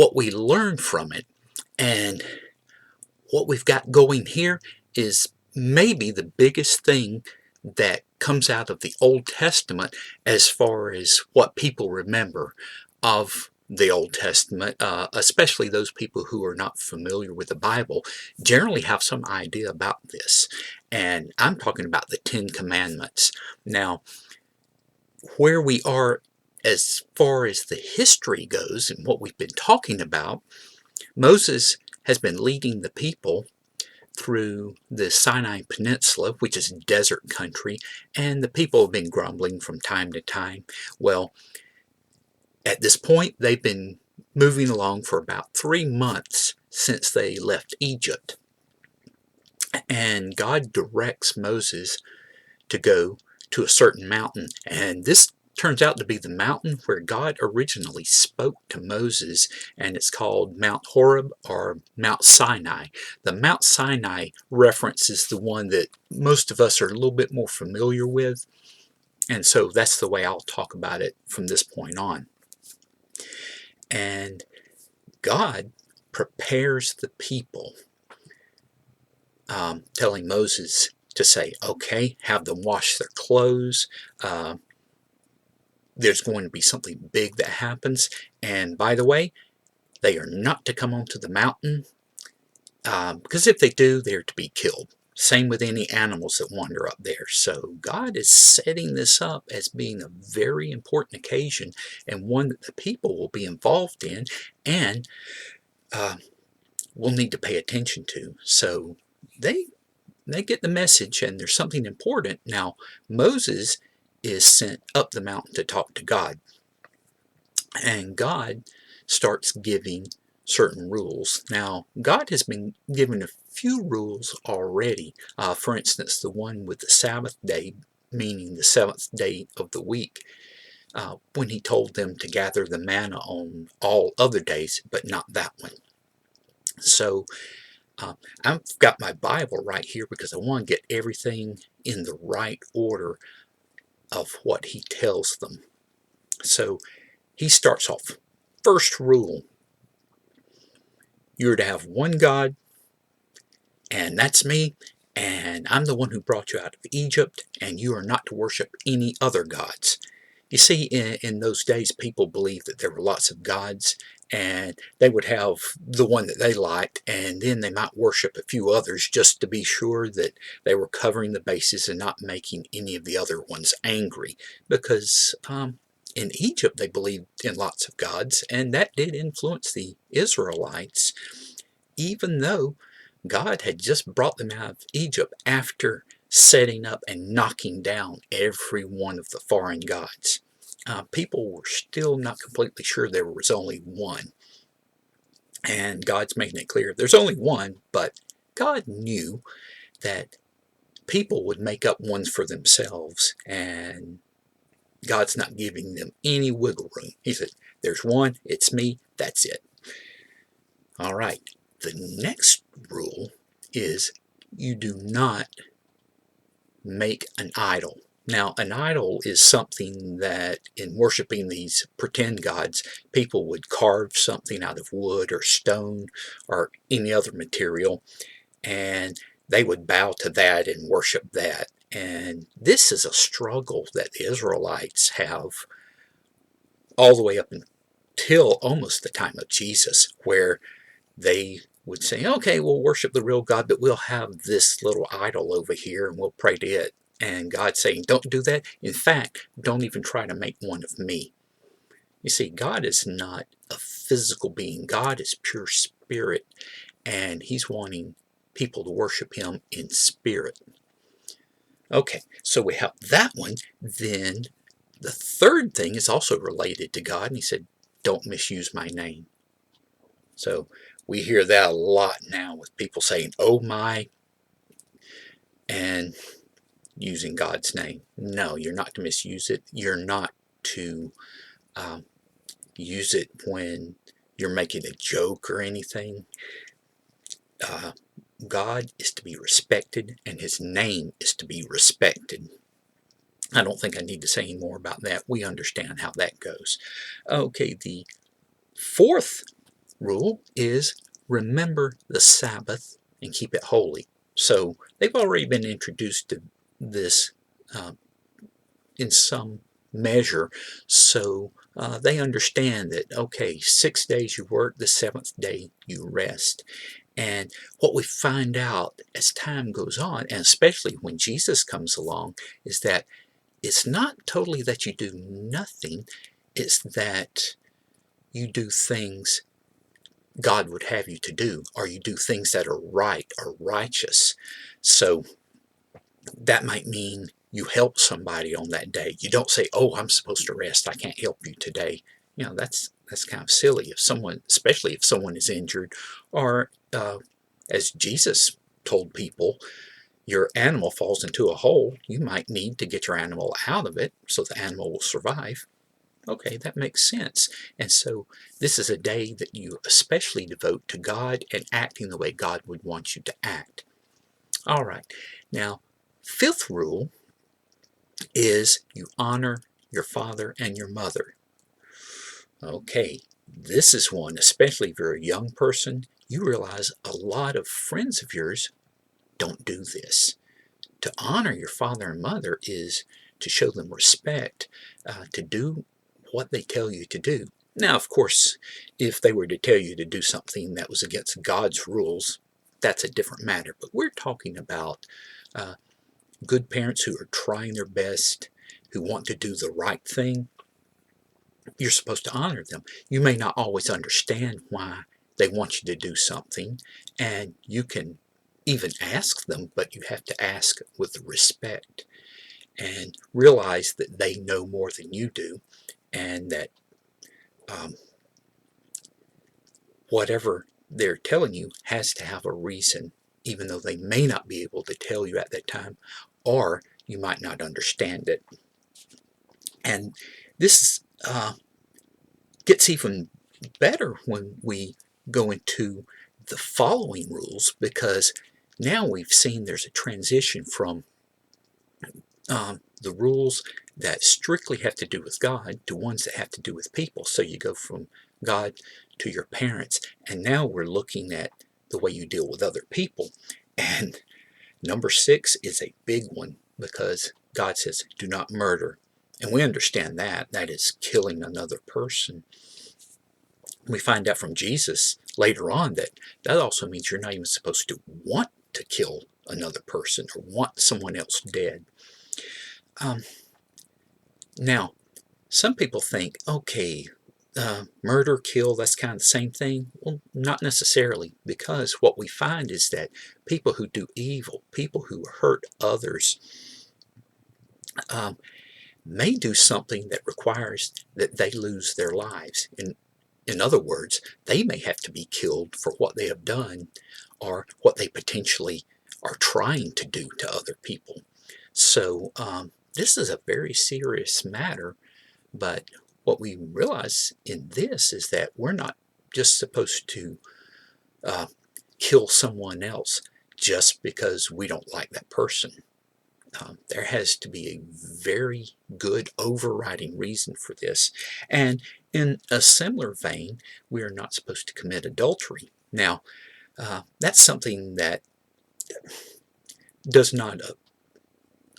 what we learn from it and what we've got going here is maybe the biggest thing that comes out of the Old Testament as far as what people remember of the Old Testament, especially those people who are not familiar with the Bible, generally have some idea about this. And I'm talking about the Ten Commandments. Now, where we are as far as the history goes and what we've been talking about, Moses has been leading the people through the Sinai Peninsula, which is desert country, and the people have been grumbling from time to time. Well, at this point, they've been moving along for about 3 months since they left Egypt. And God directs Moses to go to a certain mountain. And this turns out to be the mountain where God originally spoke to Moses, and it's called Mount Horeb or Mount Sinai. The Mount Sinai reference is the one that most of us are a little bit more familiar with, and so that's the way I'll talk about it from this point on. And God prepares the people, telling Moses to say, okay, have them wash their clothes. There's going to be something big that happens. And by the way, they are not to come onto the mountain, because if they do, they're to be killed. Same with any animals that wander up there. So God is setting this up as being a very important occasion and one that the people will be involved in and will need to pay attention to. So they get the message, and there's something important. Now, Moses is sent up the mountain to talk to God. And God starts giving certain rules. Now, God has been given a few rules already. For instance, the one with the Sabbath day, meaning the seventh day of the week, when he told them to gather the manna on all other days, but not that one. So I've got my Bible right here because I want to get everything in the right order of what he tells them. So he starts off. First rule, you're to have one God, and that's me, and I'm the one who brought you out of Egypt, and you are not to worship any other gods. You see, in those days, people believed that there were lots of gods, and they would have the one that they liked, and then they might worship a few others just to be sure that they were covering the bases and not making any of the other ones angry, because in Egypt they believed in lots of gods, and that did influence the Israelites, even though God had just brought them out of Egypt after setting up and knocking down every one of the foreign gods. People were still not completely sure there was only one. And God's making it clear there's only one, but God knew that people would make up ones for themselves, and God's not giving them any wiggle room. He said, there's one, it's me, that's it. All right, the next rule is you do not make an idol. Now, an idol is something that in worshiping these pretend gods, people would carve something out of wood or stone or any other material, and they would bow to that and worship that. And this is a struggle that the Israelites have all the way up until almost the time of Jesus, where they would say, okay, we'll worship the real God, but we'll have this little idol over here and we'll pray to it. And God's saying, don't do that. In fact, don't even try to make one of me. You see, God is not a physical being. God is pure spirit, and he's wanting people to worship him in spirit. Okay, so we have that one. Then the third thing is also related to God, and he said, don't misuse my name. So we hear that a lot now with people saying, oh my, and using God's name. No, you're not to misuse it. You're not to use it when you're making a joke or anything. God is to be respected, and his name is to be respected. I don't think I need to say any more about that. We understand how that goes. Okay, the fourth rule is remember the Sabbath and keep it holy. So they've already been introduced to this uh, in some measure. So they understand that, okay, 6 days you work, the seventh day you rest. And what we find out as time goes on, and especially when Jesus comes along, is that it's not totally that you do nothing, it's that you do things God would have you to do, or you do things that are right or righteous. So that might mean you help somebody on that day. You don't say, "Oh, I'm supposed to rest. I can't help you today." That's kind of silly. If someone, especially if someone is injured, or as Jesus told people, your animal falls into a hole, you might need to get your animal out of it so the animal will survive. Okay, that makes sense. And so this is a day that you especially devote to God and acting the way God would want you to act. All right. Now, fifth rule is you honor your father and your mother. Okay, this is one, especially if you're a young person, you realize a lot of friends of yours don't do this. To honor your father and mother is to show them respect, to do what they tell you to do. Now, of course, if they were to tell you to do something that was against God's rules, that's a different matter. But we're talking about uh, good parents who are trying their best, who want to do the right thing. You're supposed to honor them. You may not always understand why they want you to do something, and you can even ask them, but you have to ask with respect and realize that they know more than you do, and that um, whatever they're telling you has to have a reason, even though they may not be able to tell you at that time, or you might not understand it. And this gets even better when we go into the following rules, because now we've seen there's a transition from the rules that strictly have to do with God to ones that have to do with people. So you go from God to your parents, and now we're looking at the way you deal with other people. And number 6 is a big one, because God says, do not murder. And we understand that. That is killing another person. We find out from Jesus later on that that also means you're not even supposed to want to kill another person or want someone else dead. Now, some people think, okay, murder, kill, that's kind of the same thing. Well, not necessarily, because what we find is that people who do evil, people who hurt others, um, may do something that requires that they lose their lives. In other words, they may have to be killed for what they have done or what they potentially are trying to do to other people. So this is a very serious matter, but what we realize in this is that we're not just supposed to uh, kill someone else just because we don't like that person. There has to be a very good overriding reason for this. And in a similar vein, we are not supposed to commit adultery. Now, that's something that does not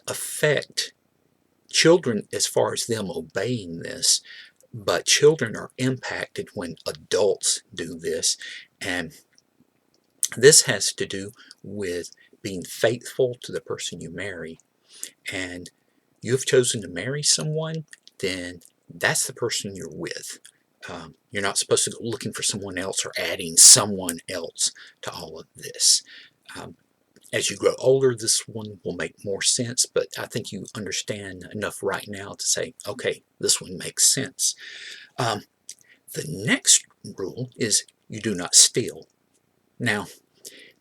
affect children as far as them obeying this, but children are impacted when adults do this. And this has to do with being faithful to the person you marry. And you have chosen to marry someone, then that's the person you're with. You're not supposed to go looking for someone else or adding someone else to all of this. Um, as you grow older, this one will make more sense, but I think you understand enough right now to say, okay, this one makes sense. Um, the next rule is you do not steal. Now,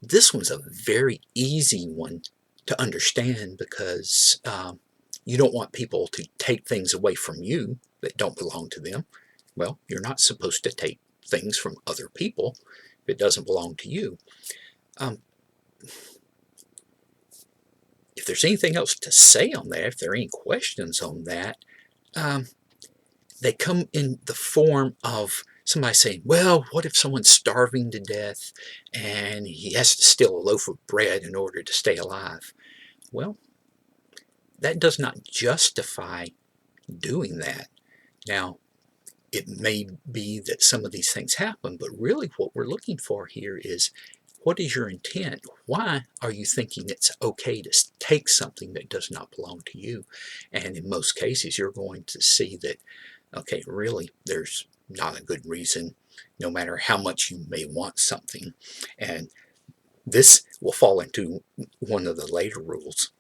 this one's a very easy one to understand, because you don't want people to take things away from you that don't belong to them. Well, you're not supposed to take things from other people if it doesn't belong to you. If there's anything else to say on that, if there are any questions on that, they come in the form of somebody saying, well, what if someone's starving to death and he has to steal a loaf of bread in order to stay alive? Well, that does not justify doing that. Now, it may be that some of these things happen, but really what we're looking for here is, what is your intent? Why are you thinking it's okay to take something that does not belong to you? And in most cases, you're going to see that, okay, really, there's not a good reason, no matter how much you may want something. And this will fall into one of the later rules.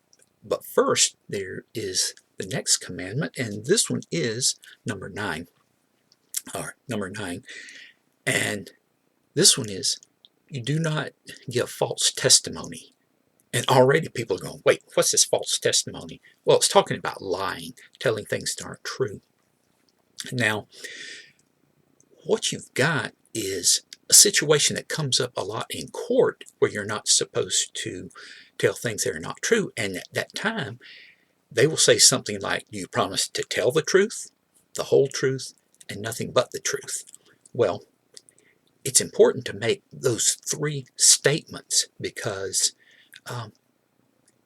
But first, there is the next commandment, and this one is number 9. And this one is, you do not give false testimony. And already people are going, wait, what's this false testimony? Well, it's talking about lying, telling things that aren't true. Now, what you've got is a situation that comes up a lot in court where you're not supposed to tell things that are not true. And at that time, they will say something like, do you promise to tell the truth, the whole truth, and nothing but the truth? Well, it's important to make those 3 statements because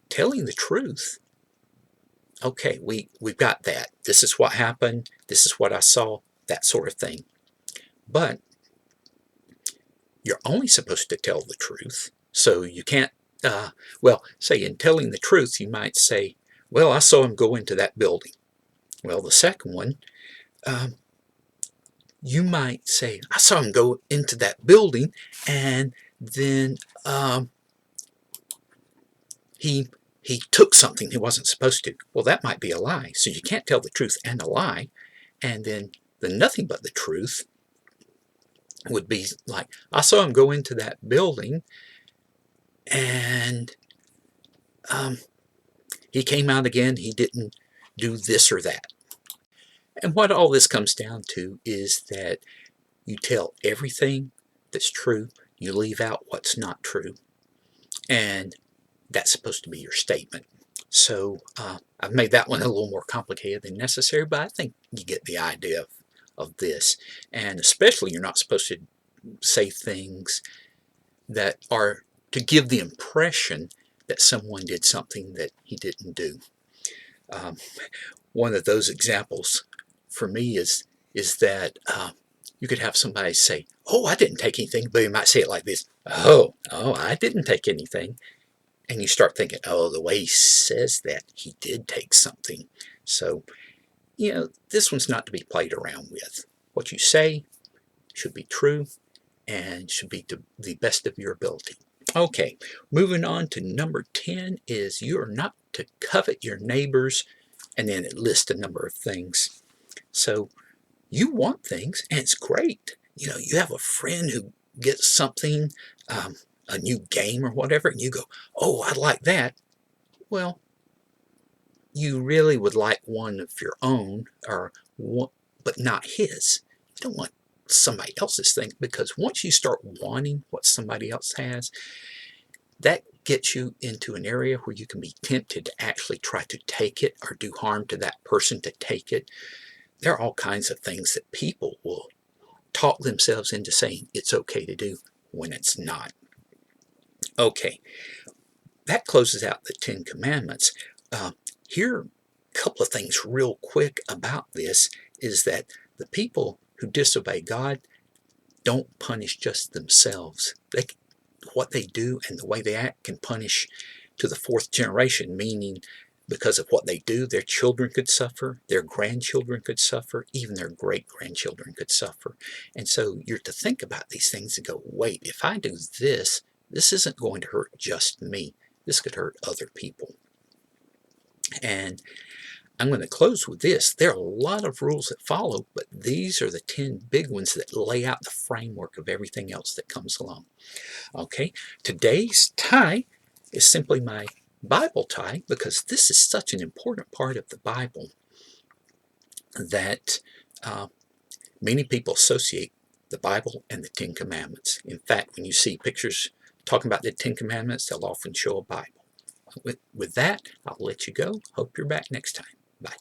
telling the truth, okay, we've got that. This is what happened. This is what I saw, that sort of thing. But you're only supposed to tell the truth. So you can't, say in telling the truth, you might say, well, I saw him go into that building. Well, the second one, you might say, I saw him go into that building, and then he took something he wasn't supposed to. Well, that might be a lie. So you can't tell the truth and a lie. And then the nothing but the truth would be like, I saw him go into that building, and he came out again. He didn't do this or that. And what all this comes down to is that you tell everything that's true. You leave out what's not true. And that's supposed to be your statement. So I've made that one a little more complicated than necessary, but I think you get the idea of this. And especially, you're not supposed to say things that are to give the impression that someone did something that he didn't do. One of those examples for me is that you could have somebody say, oh, I didn't take anything, but you might say it like this, oh, I didn't take anything. And you start thinking, oh, the way he says that, he did take something. So, this one's not to be played around with. What you say should be true and should be to the best of your ability. Okay, moving on to number 10 is, you are not to covet your neighbors, and then it lists a number of things. So you want things, and it's great. You have a friend who gets something, a new game or whatever, and you go, oh, I like that. Well, you really would like one of your own, but not his. You don't want somebody else's thing, because once you start wanting what somebody else has, that gets you into an area where you can be tempted to actually try to take it or do harm to that person to take it. There are all kinds of things that people will talk themselves into saying it's okay to do when it's not. Okay, that closes out the 10 Commandments. Here, a couple of things real quick about this is that the people who disobey God don't punish just themselves. What they do and the way they act can punish to the 4th generation, meaning because of what they do, their children could suffer, their grandchildren could suffer, even their great-grandchildren could suffer. And so you're to think about these things and go, wait, if I do this, this isn't going to hurt just me. This could hurt other people. And I'm going to close with this. There are a lot of rules that follow, but these are the 10 big ones that lay out the framework of everything else that comes along. Okay, today's tie is simply my Bible tie, because this is such an important part of the Bible that many people associate the Bible and the 10 Commandments. In fact, when you see pictures talking about the 10 Commandments, they'll often show a Bible. With that, I'll let you go. Hope you're back next time. Bye.